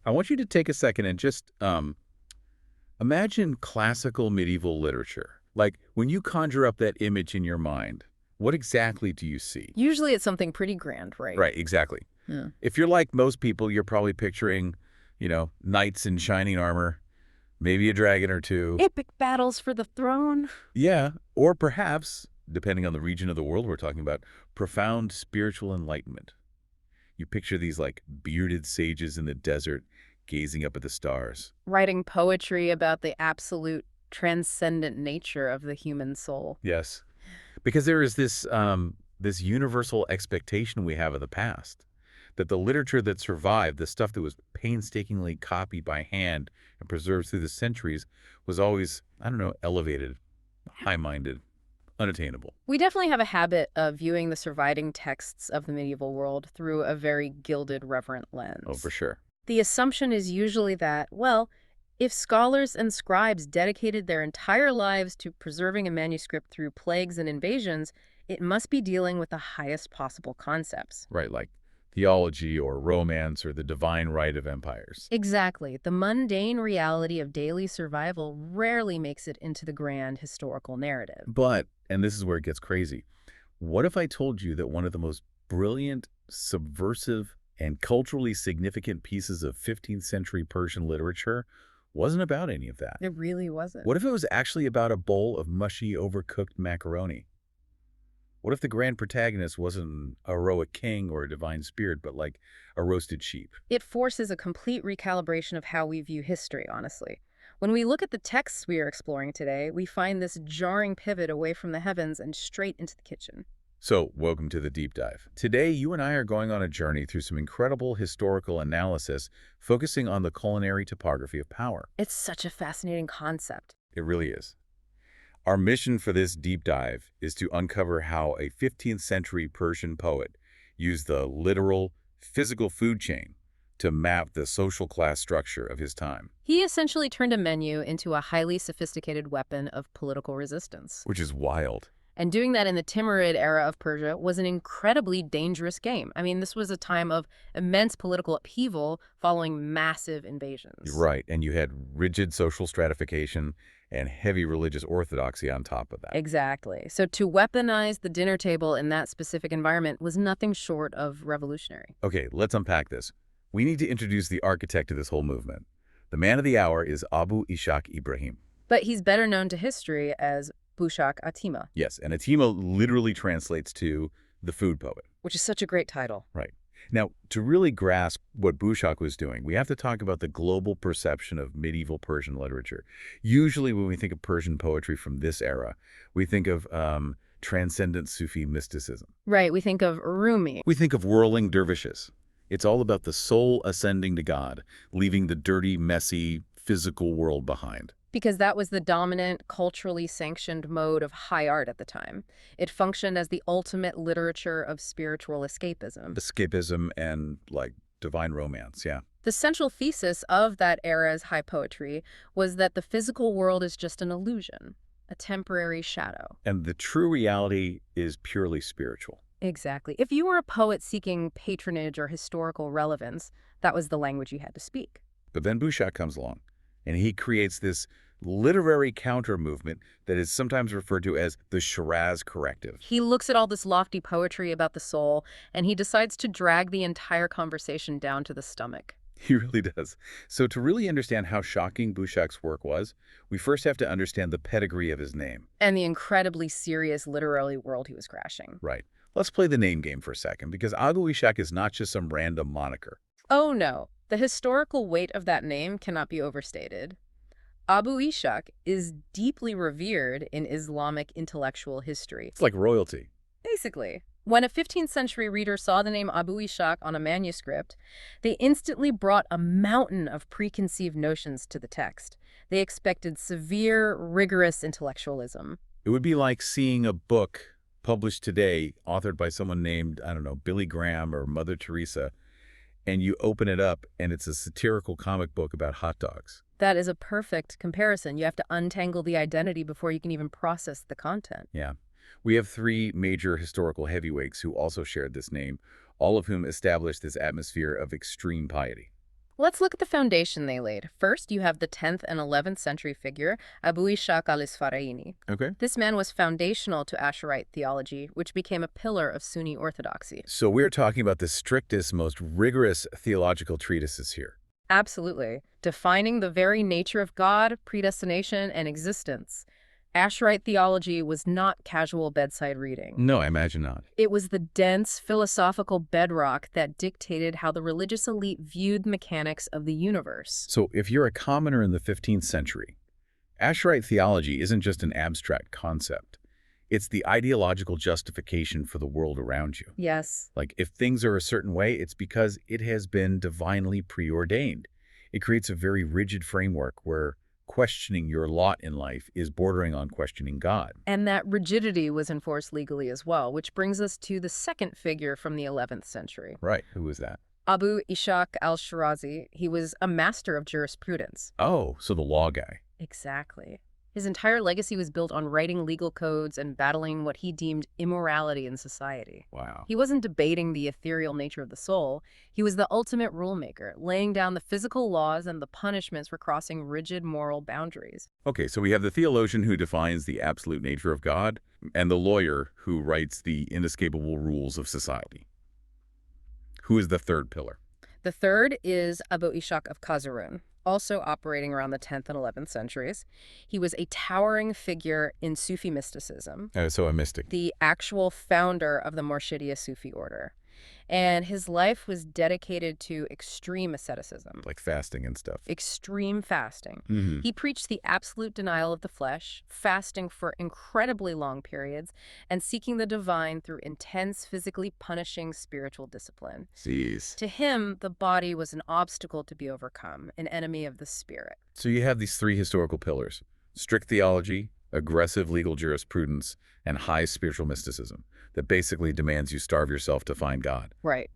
I want you to take a second and just imagine classical medieval literature. Like, when you conjure up that image in your mind, what exactly do you see? Usually it's something pretty grand, right? Right, exactly. Yeah. If you're like most people, you're probably picturing, knights in shining armor, maybe a dragon or two. Epic battles for the throne. Yeah, or perhaps, depending on the region of the world we're talking about, profound spiritual enlightenment. You picture these like bearded sages in the desert gazing up at the stars. Writing poetry about the absolute transcendent nature of the human soul. Yes, because there is this universal expectation we have of the past, that the literature that survived, the stuff that was painstakingly copied by hand and preserved through the centuries, was always, I don't know, elevated, high-minded, unattainable. We definitely have a habit of viewing the surviving texts of the medieval world through a very gilded, reverent Oh, for lens. sure. The assumption is usually that, well, if scholars and scribes dedicated their entire lives to preserving a manuscript through plagues and invasions, it must be dealing with the highest possible concepts. Right, like theology or romance or the divine right of empires. Exactly. The mundane reality of daily survival rarely makes it into the grand historical narrative. But, and this is where it gets crazy, what if I told you that one of the most brilliant, subversive, and culturally significant pieces of 15th century Persian literature wasn't about any of that? It really wasn't. What if it was actually about a bowl of mushy, overcooked macaroni? What if the grand protagonist wasn't a heroic king or a divine spirit, but like a roasted sheep? It forces a complete recalibration of how we view history, honestly. When we look at the texts we are exploring today, we find this jarring pivot away from the heavens and straight into the kitchen. So, welcome to the deep dive. Today, you and I are going on a journey through some incredible historical analysis focusing on the culinary topography of power. It's such a fascinating concept. It really is. Our mission for this deep dive is to uncover how a 15th century Persian poet used the literal, physical food chain to map the social class structure of his time. He essentially turned a menu into a highly sophisticated weapon of political resistance. Which is wild. And doing that in the Timurid era of Persia was an incredibly dangerous game. I mean, this was a time of immense political upheaval following massive invasions. Right, and you had rigid social stratification and heavy religious orthodoxy on top of that. Exactly. So to weaponize the dinner table in that specific environment was nothing short of revolutionary. Okay, let's unpack this. We need to introduce the architect of this whole movement. The man of the hour is Abu Ishaq Ibrahim. But he's better known to history as Bushaq At'ima, Yes, and At'ima literally translates to the food poet. which is such a great title. Right. Now, to really grasp what Bushaq was doing, we have to talk about the global perception of medieval Persian literature. Usually when we think of Persian poetry from this era, we think of transcendent Sufi mysticism. Right, we think of Rumi. We think of whirling dervishes. It's all about the soul ascending to God, leaving the dirty, messy, physical world behind. Because that was the dominant, culturally sanctioned mode of high art at the time. It functioned as the ultimate literature of spiritual escapism. Escapism and, like, divine romance, yeah. The central thesis of that era's high poetry was that the physical world is just an illusion, a temporary shadow. And the true reality is purely spiritual. Exactly. If you were a poet seeking patronage or historical relevance, that was the language you had to speak. But then Bushaq comes along, and he creates this literary counter-movement that is sometimes referred to as the Shiraz corrective. He looks at all this lofty poetry about the soul, and he decides to drag the entire conversation down to the stomach. He really does. So to really understand how shocking Bushaq's work was, we first have to understand the pedigree of his name. And the incredibly serious literary world he was crashing. Right. Let's play the name game for a second, because Abu Ishaq is not just some random moniker. Oh no, the historical weight of that name cannot be overstated. Abu Ishaq is deeply revered in Islamic intellectual history. It's like royalty. Basically, when a 15th century reader saw the name Abu Ishaq on a manuscript, they instantly brought a mountain of preconceived notions to the text. They expected severe, rigorous intellectualism. It would be like seeing a book published today, authored by someone named, I don't know, Billy Graham or Mother Teresa, and you open it up and it's a satirical comic book about hot dogs. That is a perfect comparison. You have to untangle the identity before you can even process the content. Yeah. We have three major historical heavyweights who also shared this name, all of whom established this atmosphere of extreme piety. Let's look at the foundation they laid. First, you have the 10th and 11th century figure, Abu Ishaq al-Isfaraini. Okay. This man was foundational to Asharite theology, which became a pillar of Sunni orthodoxy. So we're talking about the strictest, most rigorous theological treatises here. Absolutely. Defining the very nature of God, predestination, and existence. Asharite theology was not casual bedside reading. No, I imagine not. It was the dense philosophical bedrock that dictated how the religious elite viewed the mechanics of the universe. So if you're a commoner in the 15th century, Asharite theology isn't just an abstract concept. It's the ideological justification for the world around you. Yes. Like, if things are a certain way, it's because it has been divinely preordained. It creates a very rigid framework where questioning your lot in life is bordering on questioning God. And that rigidity was enforced legally as well, which brings us to the second figure from the 11th century. Right. Who was that? Abu Ishaq al-Shirazi. He was a master of jurisprudence. Oh, so the law guy. Exactly. His entire legacy was built on writing legal codes and battling what he deemed immorality in society. Wow. He wasn't debating the ethereal nature of the soul. He was the ultimate rule maker, laying down the physical laws and the punishments for crossing rigid moral boundaries. Okay, so we have the theologian who defines the absolute nature of God and the lawyer who writes the inescapable rules of society. Who is the third pillar? The third is Abu Ishaq of Khazarun, also operating around the 10th and 11th centuries. He was a towering figure in Sufi mysticism, So a mystic. the actual founder of the Morshidiya Sufi order. And his life was dedicated to extreme asceticism, Like fasting and stuff. extreme fasting. Mm-hmm. He preached the absolute denial of the flesh, fasting for incredibly long periods, and seeking the divine through intense, physically punishing spiritual discipline. Jeez. To him, the body was an obstacle to be overcome, an enemy of the spirit. So you have these three historical pillars: strict theology, aggressive legal jurisprudence, and high spiritual mysticism that basically demands you starve yourself to find God. Right.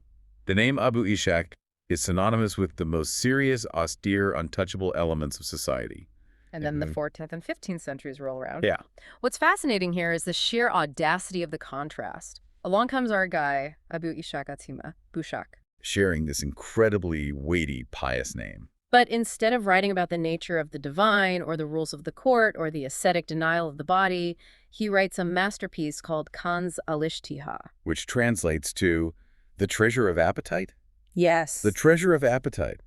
The name Abu Ishaq is synonymous with the most serious, austere, untouchable elements of society. And then the Mhm. 14th and 15th centuries roll around. Yeah. What's fascinating here is the sheer audacity of the contrast. Along comes our guy, Abu Ishaq At'ima, Bushaq. Sharing this incredibly weighty, pious name. But instead of writing about the nature of the divine or the rules of the court or the ascetic denial of the body, he writes a masterpiece called Kanz al-Ishtiha. Which translates to the treasure of appetite? Yes. The treasure of appetite.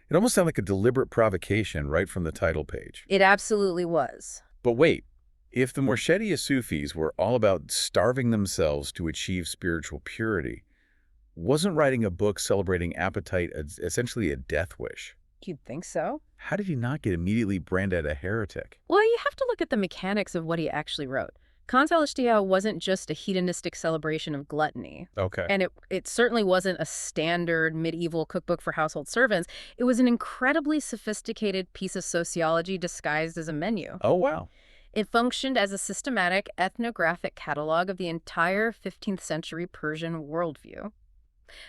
It almost sounds like a deliberate provocation right from the title page. It absolutely was. But wait, if the Morshidiya Sufis were all about starving themselves to achieve spiritual purity, wasn't writing a book celebrating appetite essentially a death wish? You'd think so? How did he not get immediately branded a heretic? Well, you have to look at the mechanics of what he actually wrote. Kanz al-Ishtiha wasn't just a hedonistic celebration of gluttony. Okay. And it certainly wasn't a standard medieval cookbook for household servants. It was an incredibly sophisticated piece of sociology disguised as a menu. Oh, wow. It functioned as a systematic ethnographic catalog of the entire 15th century Persian worldview.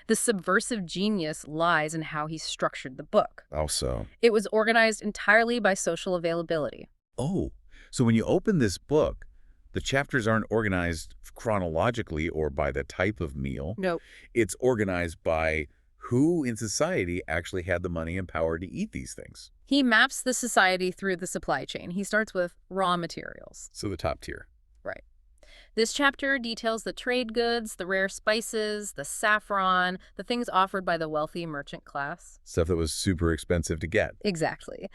The subversive genius lies in how he structured the book. Also. It was organized entirely by social availability. Oh, so when you open this book, the chapters aren't organized chronologically or by the type of meal. No. It's organized by who in society actually had the money and power to eat these things. He maps the society through the supply chain. He starts with raw materials. So the top tier. Right. This chapter details the trade goods, the rare spices, the saffron, the things offered by the wealthy merchant class. Stuff that was super expensive to get. Exactly.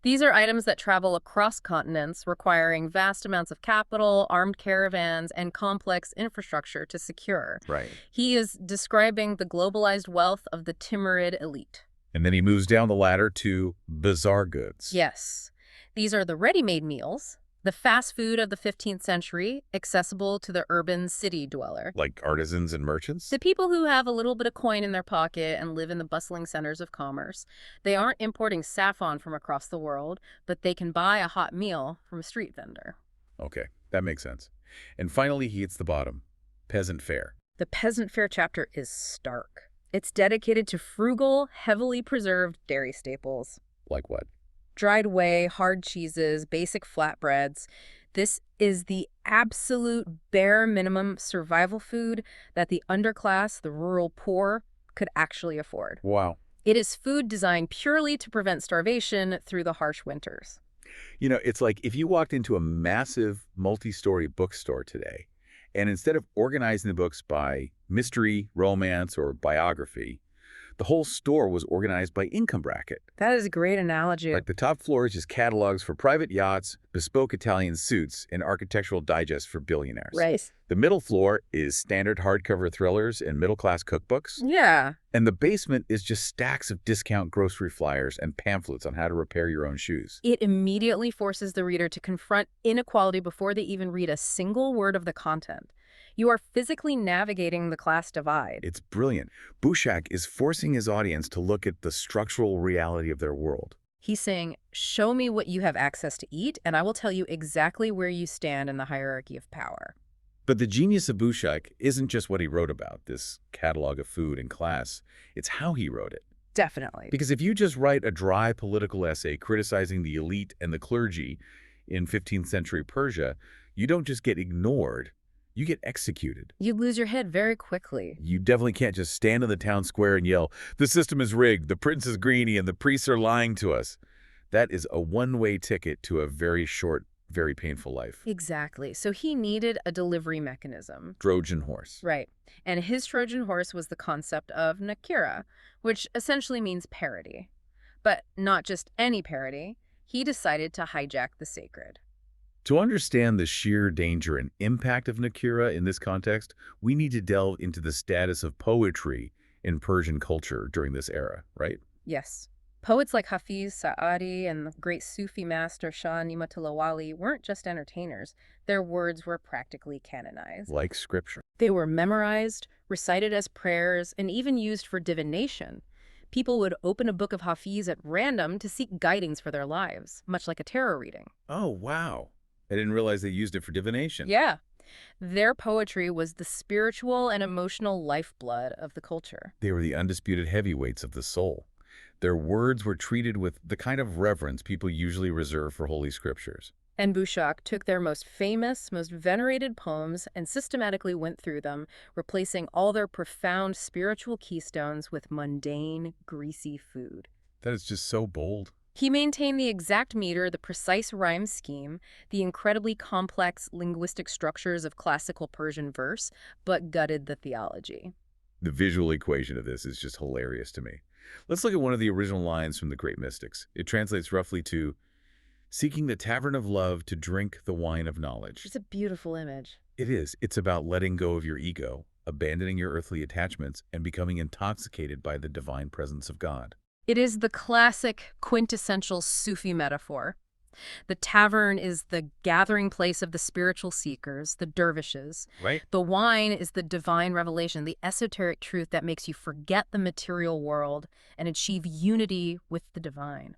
These are items that travel across continents, requiring vast amounts of capital, armed caravans, and complex infrastructure to secure. Right. He is describing the globalized wealth of the Timurid elite. And then he moves down the ladder to bizarre goods. Yes. These are the ready-made meals, the fast food of the 15th century, accessible to the urban city dweller. Like artisans and merchants? The people who have a little bit of coin in their pocket and live in the bustling centers of commerce. They aren't importing saffron from across the world, but they can buy a hot meal from a street vendor. Okay, that makes sense. And finally, he hits the bottom. Peasant fare. The peasant fare chapter is stark. It's dedicated to frugal, heavily preserved dairy staples. Like what? Dried whey, hard cheeses, basic flatbreads. This is the absolute bare minimum survival food that the underclass, the rural poor, could actually afford. Wow. It is food designed purely to prevent starvation through the harsh winters. You know, it's like if you walked into a massive multi-story bookstore today, and instead of organizing the books by mystery, romance, or biography, the whole store was organized by income bracket. That is a great analogy. Like the top floor is just catalogs for private yachts, bespoke Italian suits, and architectural digests for billionaires. Right. The middle floor is standard hardcover thrillers and middle-class cookbooks. Yeah. And the basement is just stacks of discount grocery flyers and pamphlets on how to repair your own shoes. It immediately forces the reader to confront inequality before they even read a single word of the content. You are physically navigating the class divide. It's brilliant. Bushaq is forcing his audience to look at the structural reality of their world. He's saying, show me what you have access to eat, and I will tell you exactly where you stand in the hierarchy of power. But the genius of Bushaq isn't just what he wrote about, this catalog of food and class. It's how he wrote it. Definitely. Because if you just write a dry political essay criticizing the elite and the clergy in 15th century Persia, you don't just get ignored, you get executed. You lose your head very quickly. You definitely can't just stand in the town square and yell, "The system is rigged, the prince is greedy, and the priests are lying to us." That is a one-way ticket to a very short, very painful life. Exactly. So he needed a delivery mechanism. Trojan horse. Right. And his Trojan horse was the concept of Naqira, which essentially means parody. But not just any parody. He decided to hijack the sacred. To understand the sheer danger and impact of Naqira in this context, we need to delve into the status of poetry in Persian culture during this era, right? Yes. Poets like Hafiz Sa'adi and the great Sufi master Shah Ni'matullah weren't just entertainers. Their words were practically canonized. Like scripture. They were memorized, recited as prayers, and even used for divination. People would open a book of Hafiz at random to seek guidance for their lives, much like a tarot reading. Oh, wow. I didn't realize they used it for divination. Yeah. Their poetry was the spiritual and emotional lifeblood of the culture. They were the undisputed heavyweights of the soul. Their words were treated with the kind of reverence people usually reserve for holy scriptures. And Bushaq took their most famous, most venerated poems and systematically went through them, replacing all their profound spiritual keystones with mundane, greasy food. That is just so bold. He maintained the exact meter, the precise rhyme scheme, the incredibly complex linguistic structures of classical Persian verse, but gutted the theology. The visual equation of this is just hilarious to me. Let's look at one of the original lines from the great mystics. It translates roughly to, "Seeking the tavern of love to drink the wine of knowledge." It's a beautiful image. It is. It's about letting go of your ego, abandoning your earthly attachments, and becoming intoxicated by the divine presence of God. It is the classic, quintessential Sufi metaphor. The tavern is the gathering place of the spiritual seekers, the dervishes. Right? The wine is the divine revelation, the esoteric truth that makes you forget the material world and achieve unity with the divine.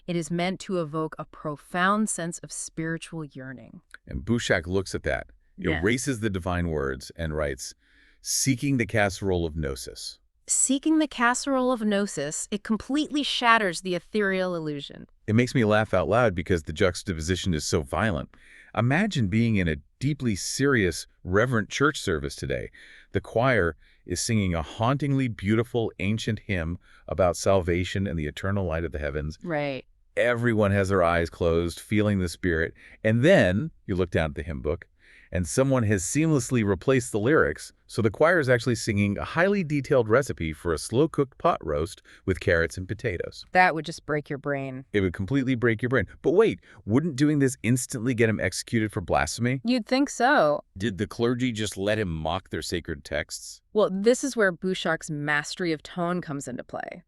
It is meant to evoke a profound sense of spiritual yearning. And Bushaq looks at that, Yes. erases the divine words, and writes, "Seeking the casserole of gnosis." Seeking the casserole of gnosis, it completely shatters the ethereal illusion. It makes me laugh out loud because the juxtaposition is so violent. Imagine being in a deeply serious, reverent church service today. The choir is singing a hauntingly beautiful ancient hymn about salvation and the eternal light of the heavens. Right. Everyone has their eyes closed, feeling the Spirit. And then you look down at the hymn book, and someone has seamlessly replaced the lyrics, so the choir is actually singing a highly detailed recipe for a slow-cooked pot roast with carrots and potatoes. That would just break your brain. It would completely break your brain. But wait, wouldn't doing this instantly get him executed for blasphemy? You'd think so. Did the clergy just let him mock their sacred texts? Well, this is where Bushaq's mastery of tone comes into play.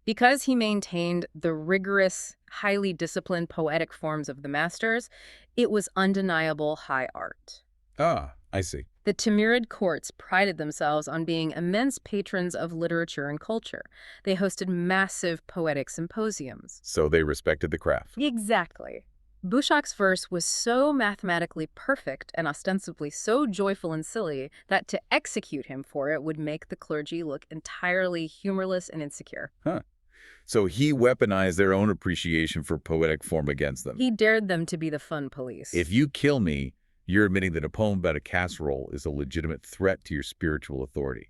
Because he maintained the rigorous, highly disciplined poetic forms of the masters, it was undeniable high art. Ah, I see. The Timurid courts prided themselves on being immense patrons of literature and culture. They hosted massive poetic symposiums. So they respected the craft. Exactly. Bushaq's verse was so mathematically perfect and ostensibly so joyful and silly that to execute him for it would make the clergy look entirely humorless and insecure. So he weaponized their own appreciation for poetic form against them. He dared them to be the fun police. If you kill me, you're admitting that a poem about a casserole is a legitimate threat to your spiritual authority.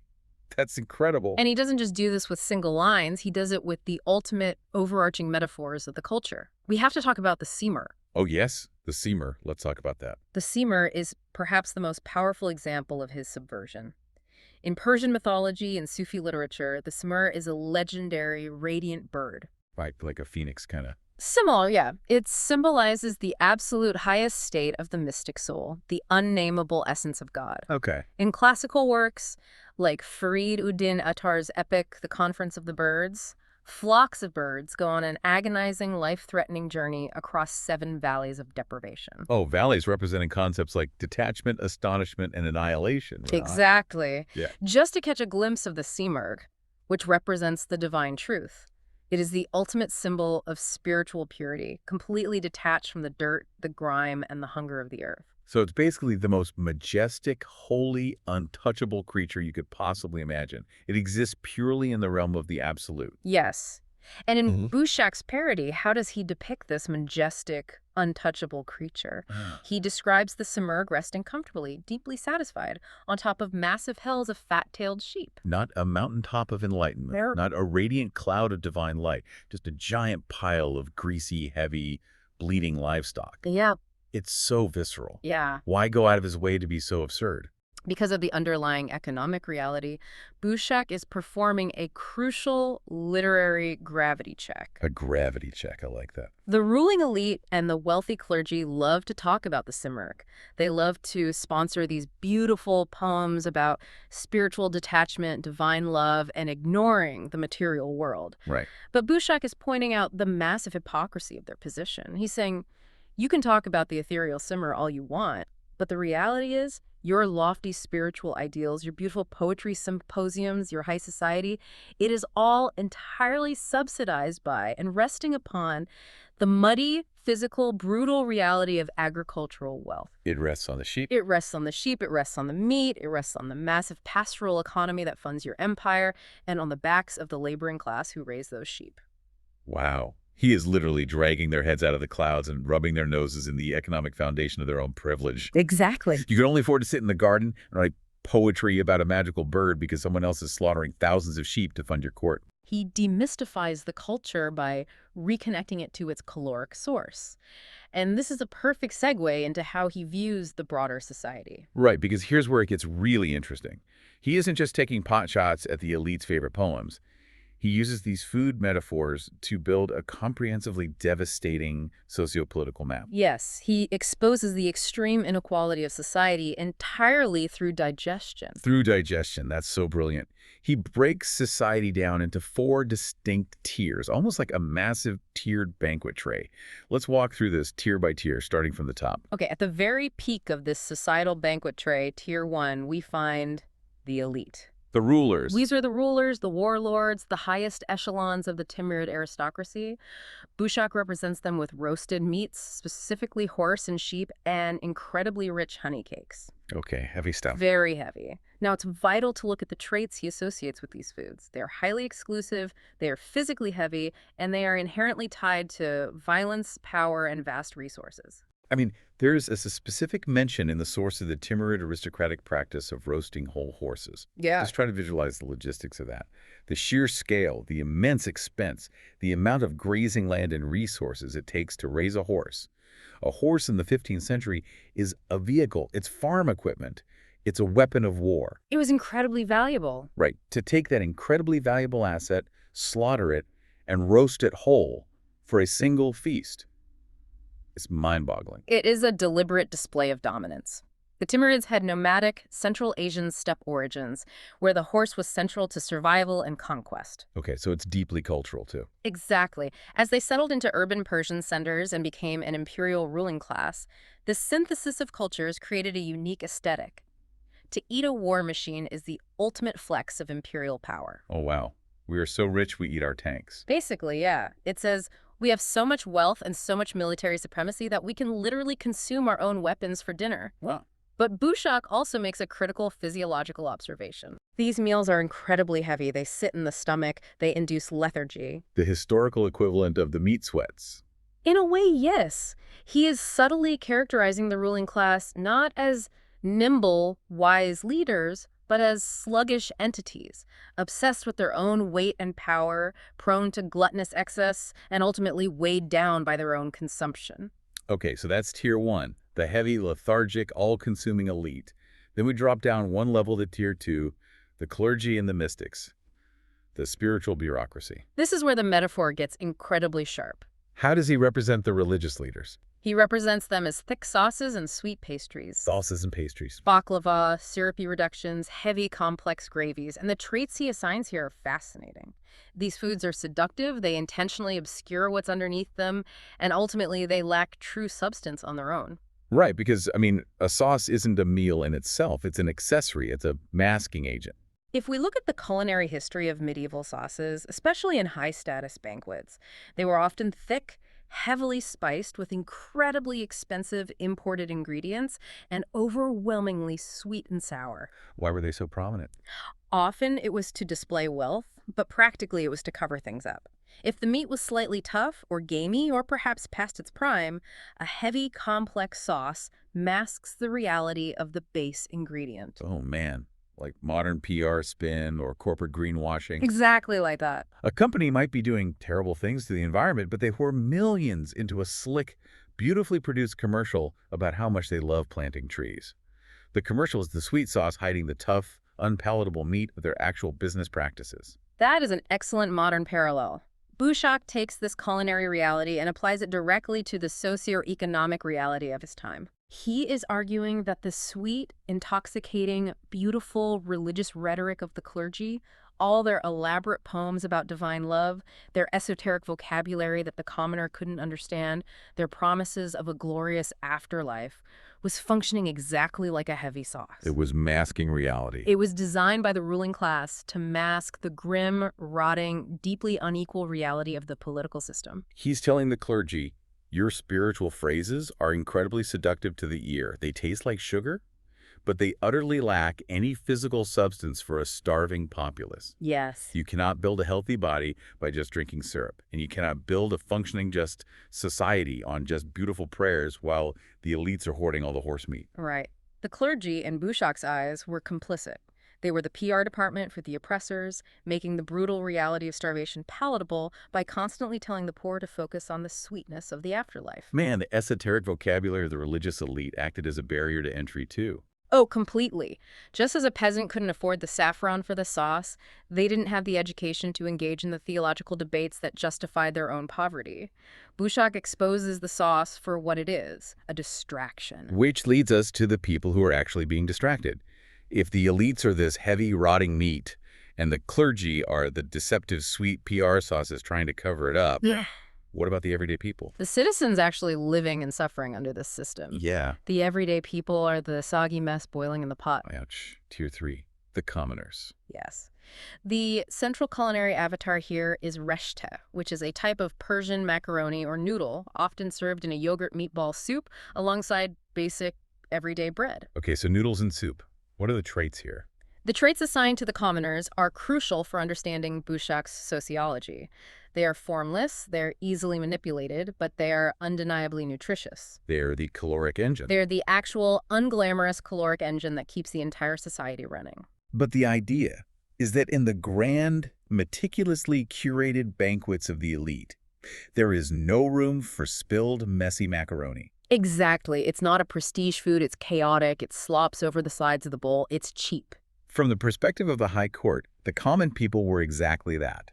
That's incredible. And he doesn't just do this with single lines, he does it with the ultimate overarching metaphors of the culture. We have to talk about the simar. Oh, yes, the seamer. Let's talk about that. The simar is perhaps the most powerful example of his subversion. In Persian mythology and Sufi literature, the simar is a legendary, radiant bird. Right, like a phoenix kind of. Similar, yeah. It symbolizes the absolute highest state of the mystic soul, the unnameable essence of God. Okay. In classical works, like Farid ud-Din Attar's epic, The Conference of the Birds, flocks of birds go on an agonizing, life-threatening journey across 7 valleys of deprivation. Oh, valleys representing concepts like detachment, astonishment, and annihilation. Right? Exactly. Yeah. Just to catch a glimpse of the Simurgh, which represents the divine truth. It is the ultimate symbol of spiritual purity, completely detached from the dirt, the grime, and the hunger of the earth. So it's basically the most majestic, holy, untouchable creature you could possibly imagine. It exists purely in the realm of the absolute. Yes. And in Mhm. Bushaq's parody, how does he depict this majestic, untouchable creature? He describes the Simurgh resting comfortably, deeply satisfied, on top of massive hills of fat-tailed sheep. Not a mountaintop of enlightenment, There- not a radiant cloud of divine light, just a giant pile of greasy, heavy, bleeding livestock. Yeah. It's so visceral. Yeah. Why go out of his way to be so absurd? Because of the underlying economic reality, Bushaq is performing a crucial literary gravity check. A gravity check, I like that. The ruling elite and the wealthy clergy love to talk about the Simurgh. They love to sponsor these beautiful poems about spiritual detachment, divine love, and ignoring the material world. Right. But Bushaq is pointing out the massive hypocrisy of their position. He's saying, you can talk about the ethereal Simurgh all you want, but the reality is, your lofty spiritual ideals, your beautiful poetry symposiums, your high society, it is all entirely subsidized by and resting upon the muddy, physical, brutal reality of agricultural wealth. It rests on the sheep. It rests on the sheep, it rests on the meat, it rests on the massive pastoral economy that funds your empire, and on the backs of the laboring class who raise those sheep. Wow. He is literally dragging their heads out of the clouds and rubbing their noses in the economic foundation of their own privilege. Exactly. You can only afford to sit in the garden and write poetry about a magical bird because someone else is slaughtering thousands of sheep to fund your court. He demystifies the culture by reconnecting it to its caloric source. And this is a perfect segue into how he views the broader society. Right, because here's where it gets really interesting. He isn't just taking pot shots at the elite's favorite poems. He uses these food metaphors to build a comprehensively devastating socio-political map. Yes, he exposes the extreme inequality of society entirely through digestion. Through digestion, that's so brilliant. He breaks society down into 4 distinct tiers, almost like a massive tiered banquet tray. Let's walk through this tier by tier, starting from the top. Okay, at the very peak of this societal banquet tray, tier 1, we find the elite. The rulers. These are the rulers, the warlords, the highest echelons of the Timurid aristocracy. Bushaq represents them with roasted meats, specifically horse and sheep, and incredibly rich honey cakes. Okay, heavy stuff. Very heavy. Now, it's vital to look at the traits he associates with these foods. They are highly exclusive, they are physically heavy, and they are inherently tied to violence, power, and vast resources. I mean, there's a specific mention in the source of the Timurid aristocratic practice of roasting whole horses. Yeah. Just try to visualize the logistics of that. The sheer scale, the immense expense, the amount of grazing land and resources it takes to raise a horse. A horse in the 15th century is a vehicle. It's farm equipment. It's a weapon of war. It was incredibly valuable. Right. To take that incredibly valuable asset, slaughter it, and roast it whole for a single feast. It's mind-boggling. It is a deliberate display of dominance. The Timurids had nomadic, Central Asian steppe origins, where the horse was central to survival and conquest. Okay, so it's deeply cultural, too. Exactly. As they settled into urban Persian centers and became an imperial ruling class, this synthesis of cultures created a unique aesthetic. To eat a war machine is the ultimate flex of imperial power. Oh, wow. We are so rich we eat our tanks. Basically, yeah. It says, we have so much wealth and so much military supremacy that we can literally consume our own weapons for dinner. Wow. But Bushaq also makes a critical physiological observation. These meals are incredibly heavy. They sit in the stomach. They induce lethargy. The historical equivalent of the meat sweats. In a way, yes. He is subtly characterizing the ruling class not as nimble, wise leaders, but as sluggish entities, obsessed with their own weight and power, prone to gluttonous excess, and ultimately weighed down by their own consumption. Okay, so that's tier one, the heavy, lethargic, all-consuming elite. Then we drop down one level to tier two, the clergy and the mystics, the spiritual bureaucracy. This is where the metaphor gets incredibly sharp. How does he represent the religious leaders? He represents them as thick sauces and sweet pastries. Sauces and pastries. Baklava, syrupy reductions, heavy complex gravies, and the traits he assigns here are fascinating. These foods are seductive, they intentionally obscure what's underneath them, and ultimately they lack true substance on their own. Right, because, I mean, a sauce isn't a meal in itself. It's an accessory. It's a masking agent. If we look at the culinary history of medieval sauces, especially in high-status banquets, they were often thick, heavily spiced with incredibly expensive imported ingredients, and overwhelmingly sweet and sour. Why were they so prominent? Often it was to display wealth, but practically it was to cover things up. If the meat was slightly tough or gamey or perhaps past its prime, a heavy, complex sauce masks the reality of the base ingredient. Oh, man. Like modern PR spin or corporate greenwashing. Exactly like that. A company might be doing terrible things to the environment, but they pour millions into a slick, beautifully produced commercial about how much they love planting trees. The commercial is the sweet sauce hiding the tough, unpalatable meat of their actual business practices. That is an excellent modern parallel. Bushaq takes this culinary reality and applies it directly to the socio-economic reality of his time. He is arguing that the sweet, intoxicating, beautiful religious rhetoric of the clergy, all their elaborate poems about divine love, their esoteric vocabulary that the commoner couldn't understand, their promises of a glorious afterlife, was functioning exactly like a heavy sauce. It was masking reality. It was designed by the ruling class to mask the grim, rotting, deeply unequal reality of the political system. He's telling the clergy, your spiritual phrases are incredibly seductive to the ear. They taste like sugar, but they utterly lack any physical substance for a starving populace. Yes. You cannot build a healthy body by just drinking syrup, and you cannot build a functioning just society on just beautiful prayers while the elites are hoarding all the horse meat. Right. The clergy, in Bushaq's eyes, were complicit. They were the PR department for the oppressors, making the brutal reality of starvation palatable by constantly telling the poor to focus on the sweetness of the afterlife. Man, the esoteric vocabulary of the religious elite acted as a barrier to entry, too. Oh, completely. Just as a peasant couldn't afford the saffron for the sauce, they didn't have the education to engage in the theological debates that justified their own poverty. Bushaq exposes the sauce for what it is, a distraction. Which leads us to the people who are actually being distracted. If the elites are this heavy, rotting meat, and the clergy are the deceptive, sweet PR sauces trying to cover it up, what about the everyday people? The citizens actually living and suffering under this system. Yeah. The everyday people are the soggy mess boiling in the pot. Ouch. Tier 3. The commoners. Yes. The central culinary avatar here is reshta, which is a type of Persian macaroni or noodle, often served in a yogurt meatball soup alongside basic everyday bread. Okay, so noodles and soup. What are the traits here? The traits assigned to the commoners are crucial for understanding Bushaq's sociology. They are formless, they're easily manipulated, but they are undeniably nutritious. They're the caloric engine. They're the actual unglamorous caloric engine that keeps the entire society running. But the idea is that in the grand, meticulously curated banquets of the elite, there is no room for spilled, messy macaroni. Exactly. It's not a prestige food. It's chaotic. It slops over the sides of the bowl. It's cheap. From the perspective of the high court, the common people were exactly that.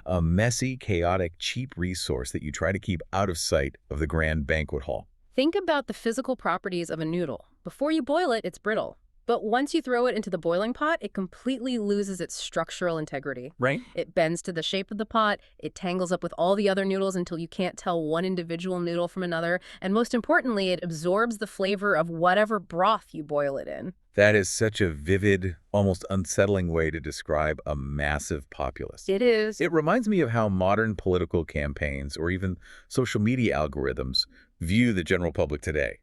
A messy, chaotic, cheap resource that you try to keep out of sight of the grand banquet hall. Think about the physical properties of a noodle. Before you boil it, it's brittle. But once you throw it into the boiling pot, it completely loses its structural integrity. Right? It bends to the shape of the pot, it tangles up with all the other noodles until you can't tell one individual noodle from another, and most importantly, it absorbs the flavor of whatever broth you boil it in. That is such a vivid, almost unsettling way to describe a massive populace. It is. It reminds me of how modern political campaigns or even social media algorithms view the general public today.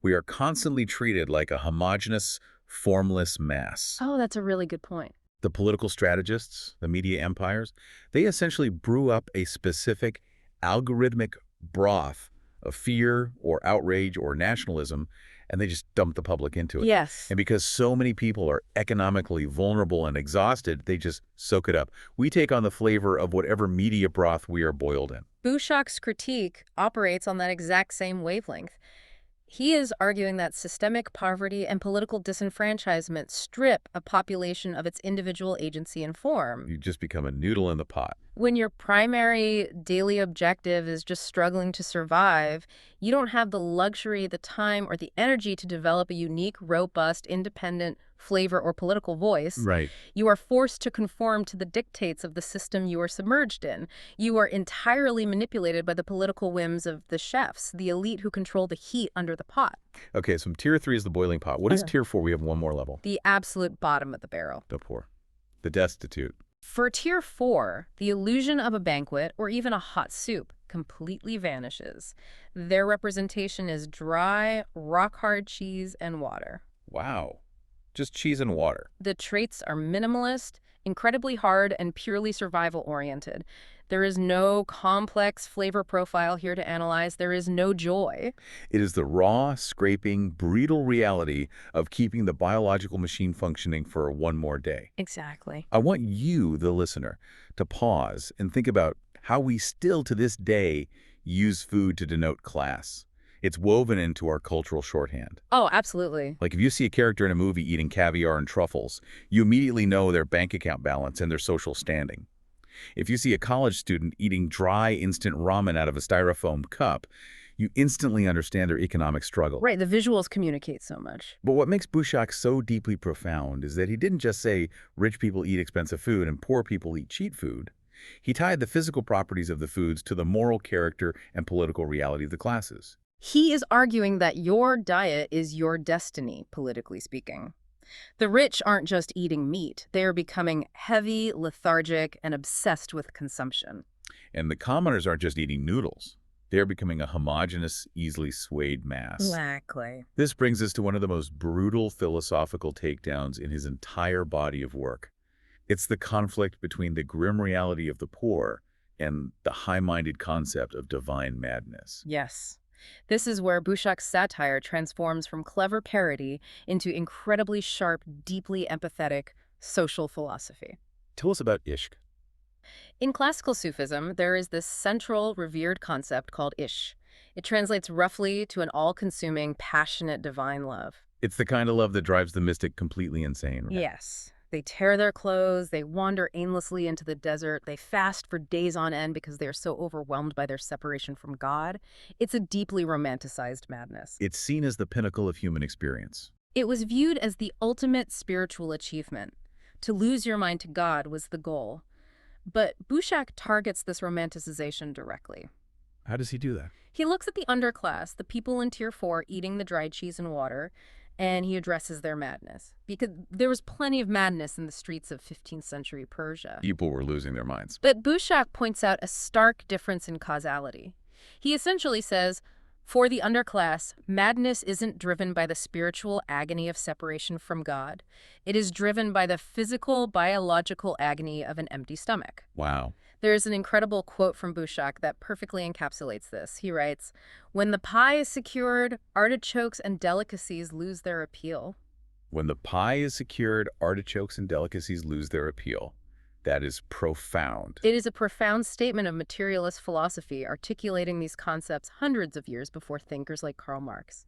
We are constantly treated like a homogeneous, formless mass. Oh, that's a really good point. The political strategists, the media empires, they essentially brew up a specific algorithmic broth of fear or outrage or nationalism and they just dump the public into it. Yes. And because so many people are economically vulnerable and exhausted, they just soak it up. We take on the flavor of whatever media broth we are boiled in. Bushaq's critique operates on that exact same wavelength. He is arguing that systemic poverty and political disenfranchisement strip a population of its individual agency and form. You just become a noodle in the pot. When your primary daily objective is just struggling to survive, you don't have the luxury, the time, or the energy to develop a unique, robust, independent flavor or political voice. Right. You are forced to conform to the dictates of the system you are submerged in. You are entirely manipulated by the political whims of the chefs, the elite who control the heat under the pot. Okay, so tier 3 is the boiling pot. What is tier 4? We have one more level. The absolute bottom of the barrel. The poor. The destitute. For tier 4, the illusion of a banquet or even a hot soup completely vanishes. Their representation is dry, rock-hard cheese and water. Wow. Just cheese and water. The traits are minimalist, incredibly hard, and purely survival-oriented. There is no complex flavor profile here to analyze. There is no joy. It is the raw, scraping, brutal reality of keeping the biological machine functioning for one more day. Exactly. I want you, the listener, to pause and think about how we still to this day use food to denote class. It's woven into our cultural shorthand. Oh, absolutely. Like if you see a character in a movie eating caviar and truffles, you immediately know their bank account balance and their social standing. If you see a college student eating dry, instant ramen out of a styrofoam cup, you instantly understand their economic struggle. Right, the visuals communicate so much. But what makes Bushaq so deeply profound is that he didn't just say rich people eat expensive food and poor people eat cheap food. He tied the physical properties of the foods to the moral character and political reality of the classes. He is arguing that your diet is your destiny, politically speaking. The rich aren't just eating meat. They are becoming heavy, lethargic, and obsessed with consumption. And the commoners aren't just eating noodles. They're becoming a homogeneous, easily swayed mass. Exactly. This brings us to one of the most brutal philosophical takedowns in his entire body of work. It's the conflict between the grim reality of the poor and the high-minded concept of divine madness. Yes. This is where Bushaq's satire transforms from clever parody into incredibly sharp, deeply empathetic social philosophy. Tell us about Ishq. In classical Sufism, there is this central, revered concept called Ishq. It translates roughly to an all-consuming, passionate divine love. It's the kind of love that drives the mystic completely insane. Right? Yes. They tear their clothes, they wander aimlessly into the desert, they fast for days on end because they are so overwhelmed by their separation from God. It's a deeply romanticized madness. It's seen as the pinnacle of human experience. It was viewed as the ultimate spiritual achievement. To lose your mind to God was the goal. But Bushaq targets this romanticization directly. How does he do that? He looks at the underclass, the people in Tier 4 eating the dried cheese and water, and he addresses their madness. Because there was plenty of madness in the streets of 15th century Persia. People were losing their minds. But Bushaq points out a stark difference in causality. He essentially says, for the underclass, madness isn't driven by the spiritual agony of separation from God. It is driven by the physical, biological agony of an empty stomach. Wow. There's an incredible quote from Bushaq that perfectly encapsulates this. He writes, "When the pie is secured, artichokes and delicacies lose their appeal." When the pie is secured, artichokes and delicacies lose their appeal. That is profound. It is a profound statement of materialist philosophy, articulating these concepts hundreds of years before thinkers like Karl Marx.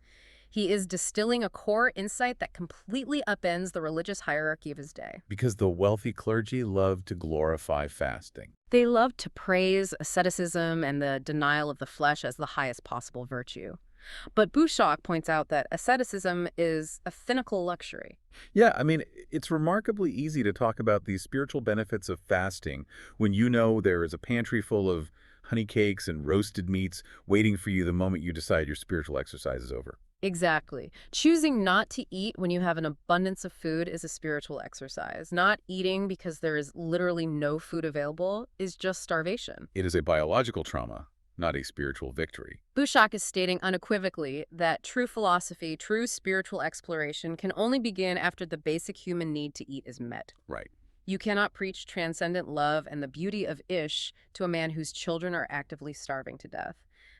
He is distilling a core insight that completely upends the religious hierarchy of his day. Because the wealthy clergy loved to glorify fasting. They loved to praise asceticism and the denial of the flesh as the highest possible virtue. But Bushaq points out that asceticism is a finical luxury. Yeah, I mean, it's remarkably easy to talk about these spiritual benefits of fasting when you know there is a pantry full of honey cakes and roasted meats waiting for you the moment you decide your spiritual exercise is over. Exactly. Choosing not to eat when you have an abundance of food is a spiritual exercise. Not eating because there is literally no food available is just starvation. It is a biological trauma, not a spiritual victory. Bushaq is stating unequivocally that true philosophy, true spiritual exploration can only begin after the basic human need to eat is met. Right. You cannot preach transcendent love and the beauty of Ish to a man whose children are actively starving to death.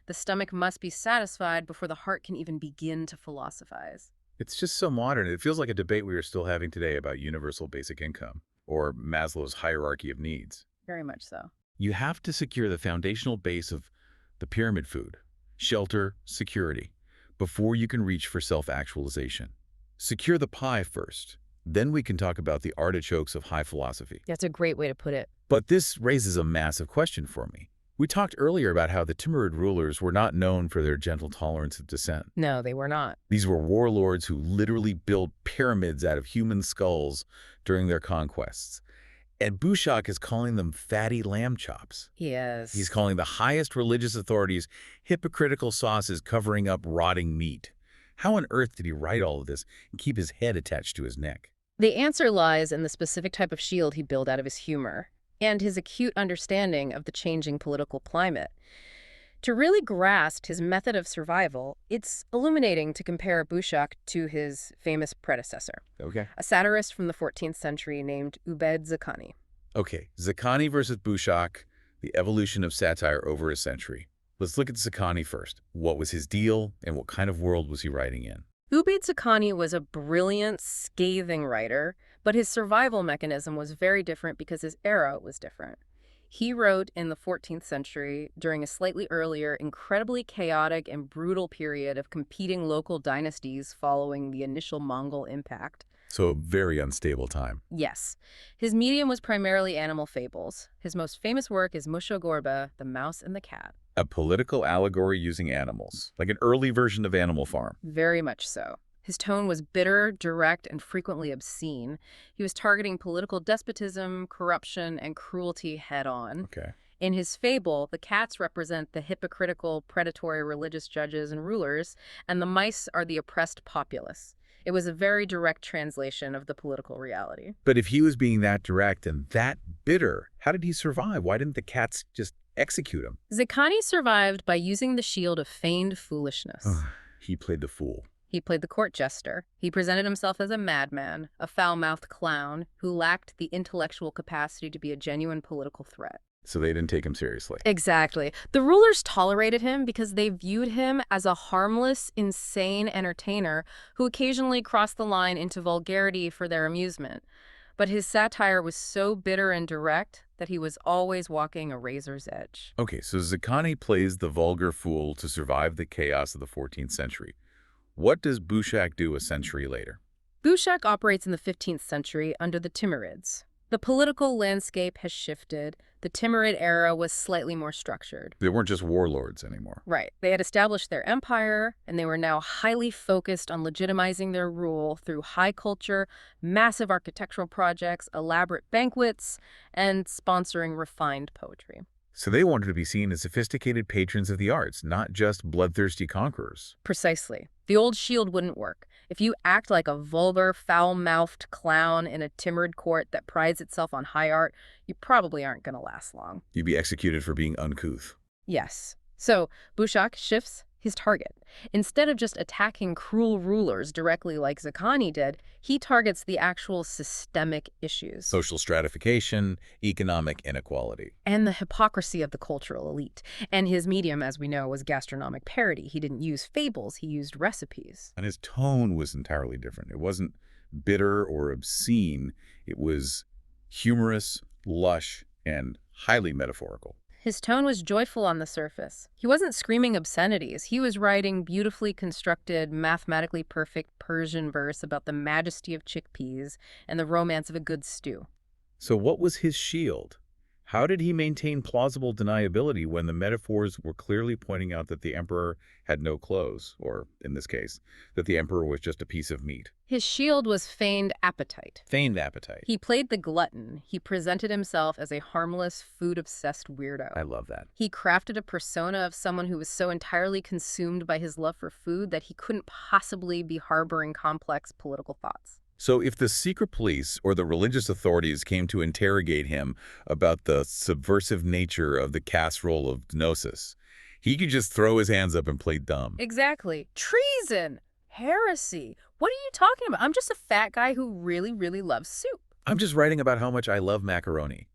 The stomach must be satisfied before the heart can even begin to philosophize. It's just so modern. It feels like a debate we are still having today about universal basic income or Maslow's hierarchy of needs. Very much so. You have to secure the foundational base of the pyramid food, shelter, security, before you can reach for self-actualization. Secure the pie first. Then we can talk about the artichokes of high philosophy. That's a great way to put it. But this raises a massive question for me. We talked earlier about how the Timurid rulers were not known for their gentle tolerance of dissent. No, they were not. These were warlords who literally built pyramids out of human skulls during their conquests. And Bushaq is calling them fatty lamb chops. Yes. He's calling the highest religious authorities hypocritical sauces covering up rotting meat. How on earth did he write all of this and keep his head attached to his neck? The answer lies in the specific type of shield he built out of his humor and his acute understanding of the changing political climate. To really grasp his method of survival, it's illuminating to compare Bushaq to his famous predecessor, Okay. a satirist from the 14th century named Ubayd Zakhani. Okay, Zakhani versus Bushaq, the evolution of satire over a century. Let's look at Zakhani first. What was his deal, and what kind of world was he writing in? Ubayd Zakhani was a brilliant, scathing writer, but his survival mechanism was very different because his era was different. He wrote in the 14th century during a slightly earlier, incredibly chaotic and brutal period of competing local dynasties following the initial Mongol impact. So a very unstable time. Yes. His medium was primarily animal fables. His most famous work is Mushogorba, The Mouse and the Cat. A political allegory using animals, like an early version of Animal Farm. Very much so. His tone was bitter, direct, and frequently obscene. He was targeting political despotism, corruption, and cruelty head-on. Okay. In his fable, the cats represent the hypocritical, predatory religious judges and rulers, and the mice are the oppressed populace. It was a very direct translation of the political reality. But if he was being that direct and that bitter, how did he survive? Why didn't the cats just execute him? Zakhani survived by using the shield of feigned foolishness. He played the fool. He played the court jester. He presented himself as a madman, a foul-mouthed clown who lacked the intellectual capacity to be a genuine political threat. So they didn't take him seriously. Exactly. The rulers tolerated him because they viewed him as a harmless, insane entertainer who occasionally crossed the line into vulgarity for their amusement. But his satire was so bitter and direct that he was always walking a razor's edge. Okay, so Zakhani plays the vulgar fool to survive the chaos of the 14th century. What does Bushaq do a century later? Bushaq operates in the 15th century under the Timurids. The political landscape has shifted. The Timurid era was slightly more structured. They weren't just warlords anymore. Right. They had established their empire, and they were now highly focused on legitimizing their rule through high culture, massive architectural projects, elaborate banquets, and sponsoring refined poetry. So they wanted to be seen as sophisticated patrons of the arts, not just bloodthirsty conquerors. Precisely. The old shield wouldn't work. If you act like a vulgar, foul-mouthed clown in a Timurid court that prides itself on high art, you probably aren't going to last long. You'd be executed for being uncouth. Yes. So Bushaq shifts his target. Instead of just attacking cruel rulers directly like Zakhani did, he targets the actual systemic issues. Social stratification, economic inequality. And the hypocrisy of the cultural elite. And his medium, as we know, was gastronomic parody. He didn't use fables, he used recipes. And his tone was entirely different. It wasn't bitter or obscene. It was humorous, lush, and highly metaphorical. His tone was joyful on the surface. He wasn't screaming obscenities. He was writing beautifully constructed, mathematically perfect Persian verse about the majesty of chickpeas and the romance of a good stew. So what was his shield? How did he maintain plausible deniability when the metaphors were clearly pointing out that the emperor had no clothes, or, in this case, that the emperor was just a piece of meat? His shield was feigned appetite. Feigned appetite. He played the glutton. He presented himself as a harmless, food-obsessed weirdo. I love that. He crafted a persona of someone who was so entirely consumed by his love for food that he couldn't possibly be harboring complex political thoughts. So if the secret police or the religious authorities came to interrogate him about the subversive nature of the casserole of gnosis, he could just throw his hands up and play dumb. Exactly. Treason! Heresy! What are you talking about? I'm just a fat guy who really, really loves soup. I'm just writing about how much I love macaroni.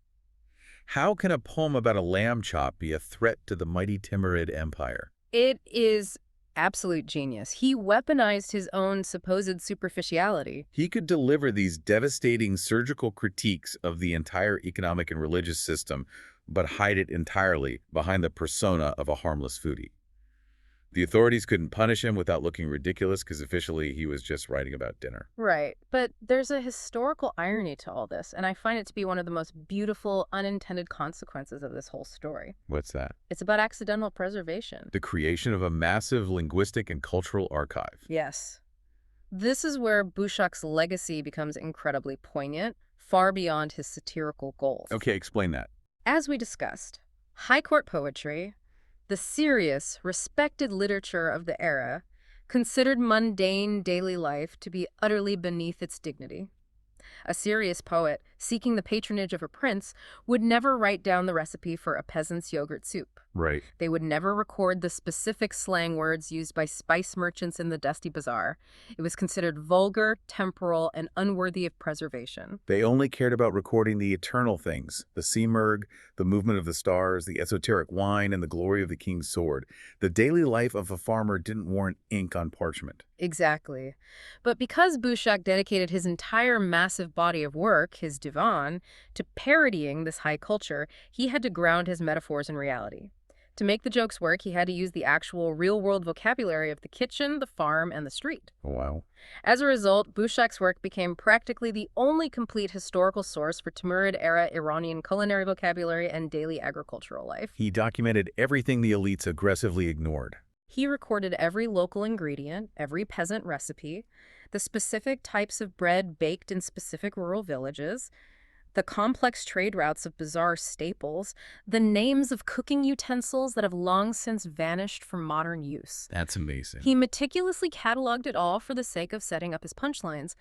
How can a poem about a lamb chop be a threat to the mighty Timurid Empire? It is absolute genius. He weaponized his own supposed superficiality. He could deliver these devastating surgical critiques of the entire economic and religious system, but hide it entirely behind the persona of a harmless foodie. The authorities couldn't punish him without looking ridiculous because officially he was just writing about dinner. Right. But there's a historical irony to all this, and I find it to be one of the most beautiful, unintended consequences of this whole story. What's that? It's about accidental preservation. The creation of a massive linguistic and cultural archive. Yes. This is where Bushaq's legacy becomes incredibly poignant, far beyond his satirical goals. Okay, explain that. As we discussed, high court poetry, the serious, respected literature of the era, considered mundane daily life to be utterly beneath its dignity. A serious poet, seeking the patronage of a prince, would never write down the recipe for a peasant's yogurt soup. Right. They would never record the specific slang words used by spice merchants in the dusty bazaar. It was considered vulgar, temporal, and unworthy of preservation. They only cared about recording the eternal things, the simurgh, the movement of the stars, the esoteric wine, and the glory of the king's sword. The daily life of a farmer didn't warrant ink on parchment. Exactly. But because Bushaq dedicated his entire massive body of work, his divan, to parodying this high culture, he had to ground his metaphors in reality. To make the jokes work, he had to use the actual real-world vocabulary of the kitchen, the farm, and the street. Wow. As a result, Bushaq's work became practically the only complete historical source for Timurid-era Iranian culinary vocabulary and daily agricultural life. He documented everything the elites aggressively ignored. He recorded every local ingredient, every peasant recipe, the specific types of bread baked in specific rural villages, the complex trade routes of bizarre staples, the names of cooking utensils that have long since vanished from modern use. That's amazing. He meticulously cataloged it all for the sake of setting up his punchlines.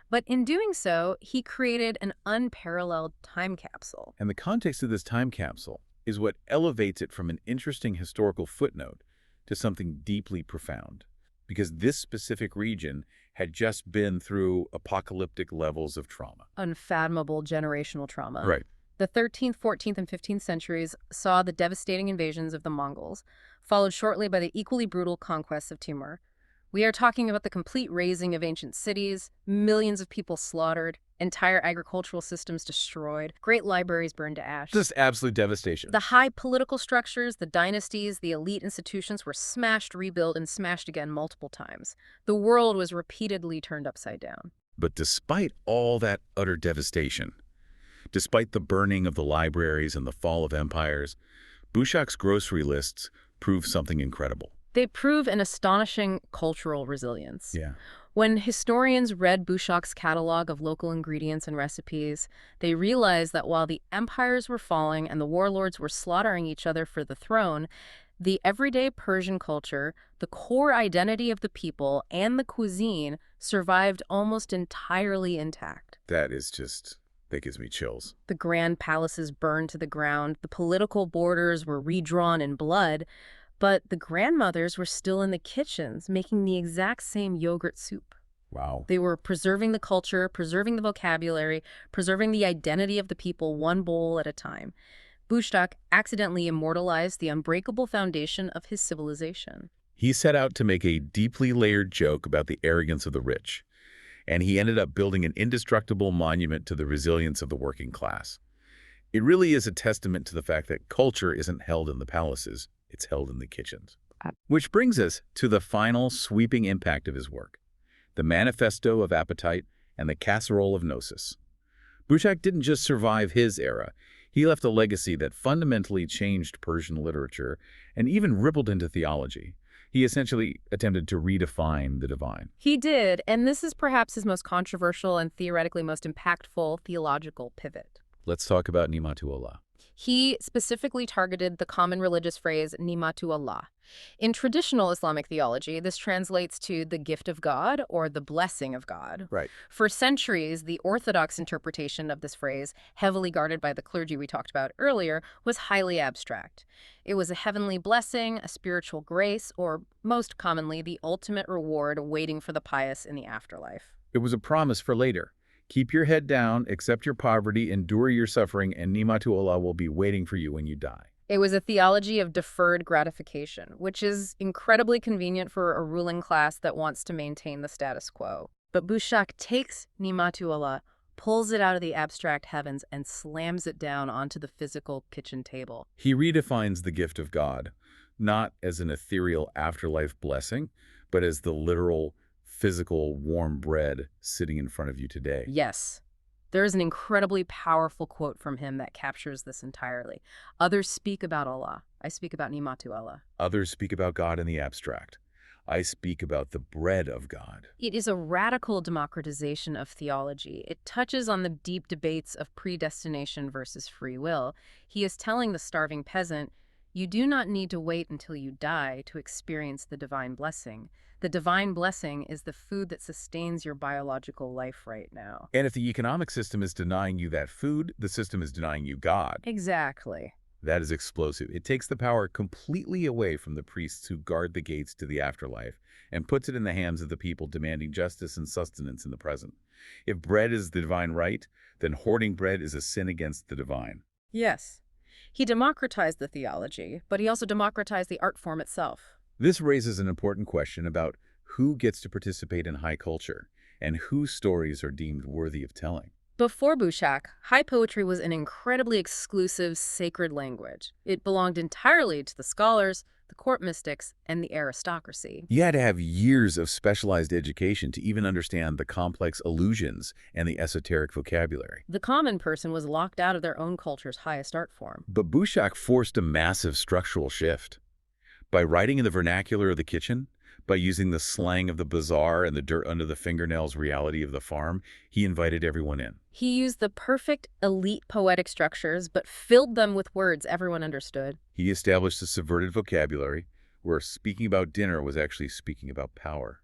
But in doing so, he created an unparalleled time capsule. And the context of this time capsule is what elevates it from an interesting historical footnote to something deeply profound. Because this specific region had just been through apocalyptic levels of trauma. Unfathomable generational trauma. Right. The 13th, 14th, and 15th centuries saw the devastating invasions of the Mongols, followed shortly by the equally brutal conquests of Timur. We are talking about the complete razing of ancient cities, millions of people slaughtered, entire agricultural systems destroyed, great libraries burned to ash. Just absolute devastation. The high political structures, the dynasties, the elite institutions were smashed, rebuilt, and smashed again multiple times. The world was repeatedly turned upside down. But despite all that utter devastation, despite the burning of the libraries and the fall of empires, Bushaq's grocery lists prove something incredible. They prove an astonishing cultural resilience. Yeah. When historians read Bushaq's catalog of local ingredients and recipes, they realized that while the empires were falling and the warlords were slaughtering each other for the throne, the everyday Persian culture, the core identity of the people, and the cuisine survived almost entirely intact. That gives me chills. The grand palaces burned to the ground, the political borders were redrawn in blood, but the grandmothers were still in the kitchens making the exact same yogurt soup. Wow. They were preserving the culture, preserving the vocabulary, preserving the identity of the people one bowl at a time. Bushaq accidentally immortalized the unbreakable foundation of his civilization. He set out to make a deeply layered joke about the arrogance of the rich, and he ended up building an indestructible monument to the resilience of the working class. It really is a testament to the fact that culture isn't held in the palaces, it's held in the kitchens. Which brings us to the final sweeping impact of his work, the Manifesto of Appetite and the Casserole of Gnosis. Bushaq didn't just survive his era, he left a legacy that fundamentally changed Persian literature and even rippled into theology. He essentially attempted to redefine the divine. He did, and this is perhaps his most controversial and theoretically most impactful theological pivot. Let's talk about Nimatu Allah. He specifically targeted the common religious phrase Nimatu Allah. In traditional Islamic theology, this translates to the gift of God or the blessing of God. Right. For centuries, the orthodox interpretation of this phrase, heavily guarded by the clergy we talked about earlier, was highly abstract. It was a heavenly blessing, a spiritual grace, or most commonly, the ultimate reward waiting for the pious in the afterlife. It was a promise for later. Keep your head down, accept your poverty, endure your suffering, and Nimatu Allah will be waiting for you when you die. It was a theology of deferred gratification, which is incredibly convenient for a ruling class that wants to maintain the status quo. But Bushaq takes Nimatu Allah, pulls it out of the abstract heavens, and slams it down onto the physical kitchen table. He redefines the gift of God, not as an ethereal afterlife blessing, but as the literal, physical, warm bread sitting in front of you today. Yes. There is an incredibly powerful quote from him that captures this entirely. Others speak about Allah. I speak about Nimatu Allah. Others speak about God in the abstract. I speak about the bread of God. It is a radical democratization of theology. It touches on the deep debates of predestination versus free will. He is telling the starving peasant, you do not need to wait until you die to experience the divine blessing. The divine blessing is the food that sustains your biological life right now. And if the economic system is denying you that food, the system is denying you God. Exactly. That is explosive. It takes the power completely away from the priests who guard the gates to the afterlife and puts it in the hands of the people demanding justice and sustenance in the present. If bread is the divine right, then hoarding bread is a sin against the divine. Yes. He democratized the theology, but he also democratized the art form itself. This raises an important question about who gets to participate in high culture and whose stories are deemed worthy of telling. Before Bushaq, high poetry was an incredibly exclusive, sacred language. It belonged entirely to the scholars, the court mystics, and the aristocracy. You had to have years of specialized education to even understand the complex allusions and the esoteric vocabulary. The common person was locked out of their own culture's highest art form. But Bushaq forced a massive structural shift. By writing in the vernacular of the kitchen, by using the slang of the bazaar and the dirt under the fingernails reality of the farm, he invited everyone in. He used the perfect elite poetic structures, but filled them with words everyone understood. He established a subverted vocabulary where speaking about dinner was actually speaking about power.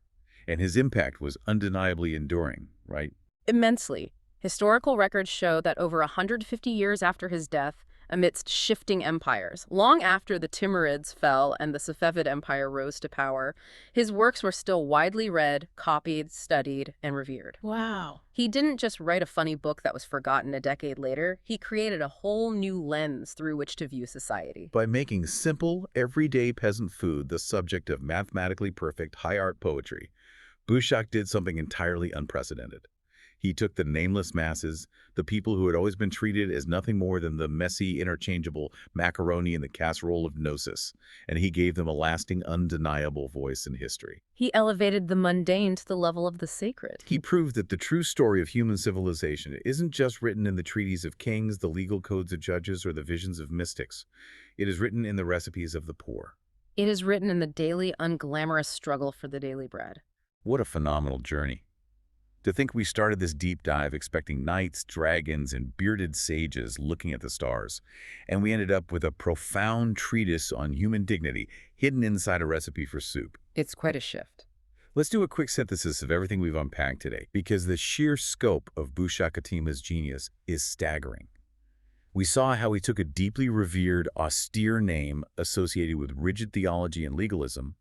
And his impact was undeniably enduring, right? Immensely. Historical records show that over 150 years after his death, amidst shifting empires, long after the Timurids fell and the Safavid Empire rose to power, his works were still widely read, copied, studied, and revered. Wow. He didn't just write a funny book that was forgotten a decade later. He created a whole new lens through which to view society. By making simple, everyday peasant food the subject of mathematically perfect high art poetry, Bushaq did something entirely unprecedented. He took the nameless masses, the people who had always been treated as nothing more than the messy, interchangeable macaroni in the casserole of gnosis, and he gave them a lasting, undeniable voice in history. He elevated the mundane to the level of the sacred. He proved that the true story of human civilization isn't just written in the treaties of kings, the legal codes of judges, or the visions of mystics. It is written in the recipes of the poor. It is written in the daily, unglamorous struggle for the daily bread. What a phenomenal journey. To think we started this deep dive expecting knights, dragons, and bearded sages looking at the stars, and we ended up with a profound treatise on human dignity hidden inside a recipe for soup. It's quite a shift. Let's do a quick synthesis of everything we've unpacked today, because the sheer scope of Bushaq At'ima's genius is staggering. We saw how he took a deeply revered, austere name associated with rigid theology and legalism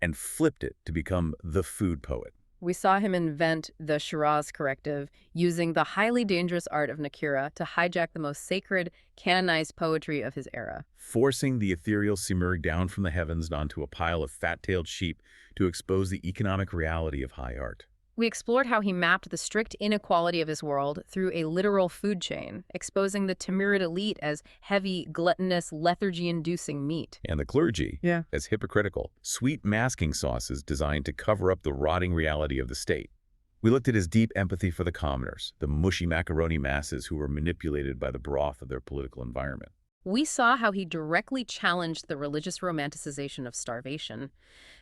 and flipped it to become the food poet. We saw him invent the Shiraz corrective, using the highly dangerous art of Naqira to hijack the most sacred, canonized poetry of his era. Forcing the ethereal Timurid down from the heavens onto a pile of fat-tailed sheep to expose the economic reality of high art. We explored how he mapped the strict inequality of his world through a literal food chain, exposing the Timurid elite as heavy, gluttonous, lethargy-inducing meat. And the clergy as hypocritical, sweet masking sauces designed to cover up the rotting reality of the state. We looked at his deep empathy for the commoners, the mushy macaroni masses who were manipulated by the broth of their political environment. We saw how he directly challenged the religious romanticization of starvation,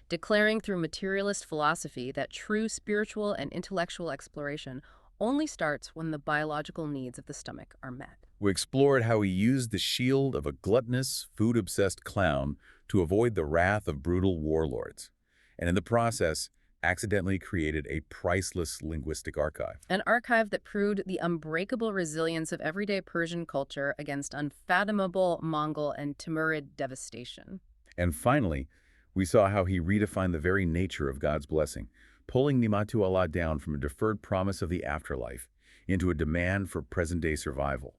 declaring through materialist philosophy that true spiritual and intellectual exploration only starts when the biological needs of the stomach are met. We explored how he used the shield of a gluttonous, food-obsessed clown to avoid the wrath of brutal warlords, and in the process, accidentally created a priceless linguistic archive. An archive that proved the unbreakable resilience of everyday Persian culture against unfathomable Mongol and Timurid devastation. And finally, we saw how he redefined the very nature of God's blessing, pulling Nimatu Allah down from a deferred promise of the afterlife into a demand for present-day survival.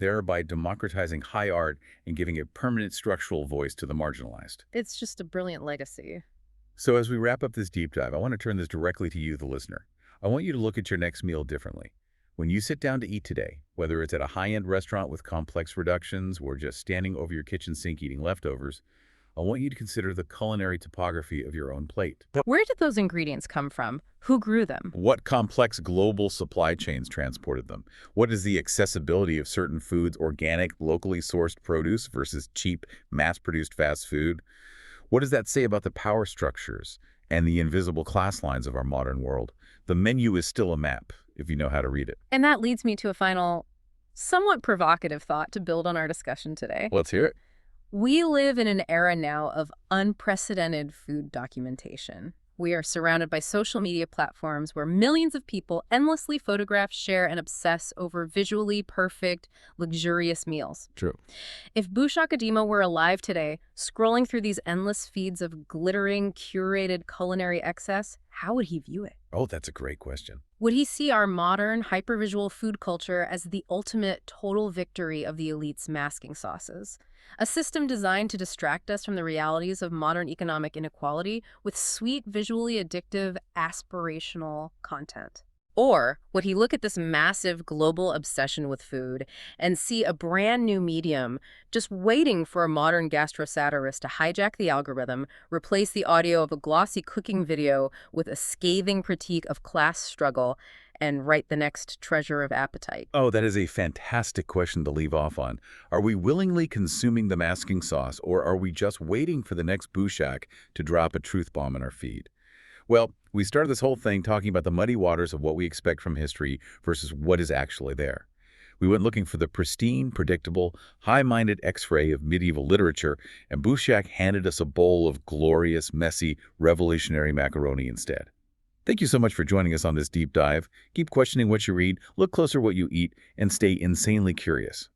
thereby democratizing high art and giving a permanent structural voice to the marginalized. It's just a brilliant legacy. So as we wrap up this deep dive, I want to turn this directly to you, the listener. I want you to look at your next meal differently. When you sit down to eat today, whether it's at a high-end restaurant with complex reductions or just standing over your kitchen sink eating leftovers, I want you to consider the culinary topography of your own plate. Where did those ingredients come from? Who grew them? What complex global supply chains transported them? What is the accessibility of certain foods, organic, locally sourced produce versus cheap, mass-produced fast food? What does that say about the power structures and the invisible class lines of our modern world? The menu is still a map, if you know how to read it. And that leads me to a final, somewhat provocative thought to build on our discussion today. Let's hear it. We live in an era now of unprecedented food documentation. We are surrounded by social media platforms where millions of people endlessly photograph, share, and obsess over visually perfect, luxurious meals. True. If Bushaq At'ima were alive today, scrolling through these endless feeds of glittering, curated culinary excess, how would he view it? Oh, that's a great question. Would he see our modern, hypervisual food culture as the ultimate total victory of the elite's masking sauces? A system designed to distract us from the realities of modern economic inequality with sweet, visually addictive, aspirational content? Or would he look at this massive global obsession with food and see a brand new medium just waiting for a modern gastrosatirist to hijack the algorithm, replace the audio of a glossy cooking video with a scathing critique of class struggle, and write the next Treasure of Appetite? Oh, that is a fantastic question to leave off on. Are we willingly consuming the masking sauce, or are we just waiting for the next Bushaq to drop a truth bomb in our feed? Well, we started this whole thing talking about the muddy waters of what we expect from history versus what is actually there. We went looking for the pristine, predictable, high-minded X-ray of medieval literature, and Bushaq handed us a bowl of glorious, messy, revolutionary macaroni instead. Thank you so much for joining us on this deep dive. Keep questioning what you read, look closer what you eat, and stay insanely curious.